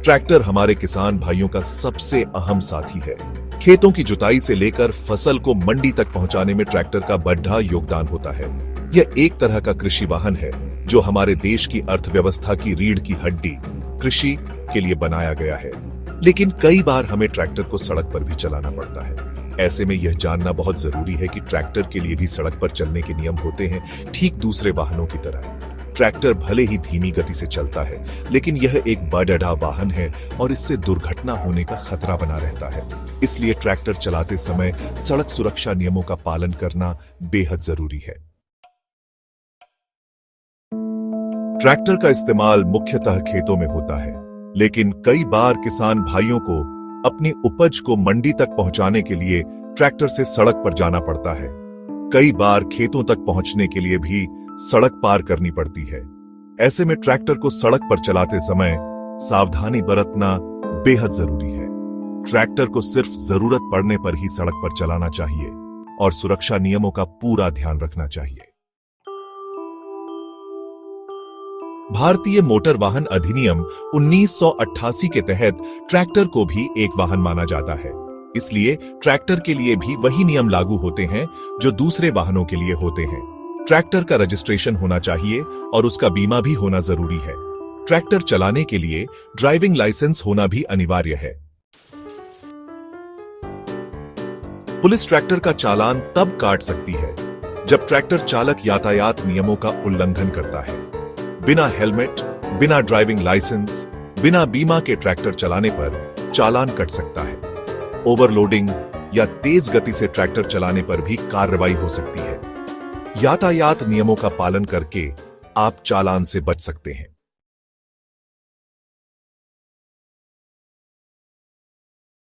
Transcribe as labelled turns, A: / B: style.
A: Tractor हमारे किसान भाइयों का सबसे अहम साथी है। खेतों की जुताई से लेकर फसल को मंडी तक पहुंचाने में ट्रैक्टर का बड़ा योगदान होता है। यह एक तरह का कृषि वाहन है जो हमारे देश की अर्थव्यवस्था की रीढ़ की हड्डी कृषि के लिए बनाया गया है। लेकिन कई बार हमें ट्रैक्टर को सड़क पर भी चलाना पड़ता है। ऐसे में यह जानना बहुत जरूरी है कि ट्रैक्टर के लिए भी सड़क पर चलने के नियम होते हैं, ठीक दूसरे वाहनों की तरह। ट्रैक्टर भले ही धीमी गति से चलता है, लेकिन यह एक बड़ा वाहन है और इससे दुर्घटना होने का खतरा बना रहता है। इसलिए ट्रैक्टर चलाते समय सड़क सुरक्षा नियमों का पालन करना बेहद जरूरी है। ट्रैक्टर का इस्तेमाल मुख्यतः खेतों में होता है, लेकिन कई बार किसान भाइयों को अपनी उपज को मंडी तक पहुंचाने के लिए ट्रैक्टर से सड़क पर जाना पड़ता है। कई बार खेतों तक पहुंचने के लिए भी सड़क पार करनी पड़ती है। ऐसे में ट्रैक्टर को सड़क पर चलाते समय सावधानी बरतना बेहद जरूरी है। ट्रैक्टर को सिर्फ जरूरत पड़ने पर ही सड़क पर चलाना चाहिए और सुरक्षा नियमों का पूरा ध्यान रखना चाहिए। भारतीय मोटर वाहन अधिनियम 1988 के तहत ट्रैक्टर को भी एक वाहन माना जाता है। इसलिए ट्रैक्टर के लिए भी वही नियम लागू होते हैं जो दूसरे वाहनों के लिए होते हैं। ट्रैक्टर का रजिस्ट्रेशन होना चाहिए और उसका बीमा भी होना जरूरी है। ट्रैक्टर चलाने के लिए ड्राइविंग लाइसेंस होना भी अनिवार्य है। पुलिस ट्रैक्टर का चालान तब काट सकती है जब ट्रैक्टर चालक यातायात नियमों का उल्लंघन करता है। बिना हेलमेट, बिना ड्राइविंग लाइसेंस, बिना बीमा के ट्रैक्टर चलाने पर चालान कट सकता है। ओवरलोडिंग या तेज गति से ट्रैक्टर चलाने पर भी कार्रवाई हो सकती है। यातायात नियमों का पालन करके आप चालान से बच सकते हैं।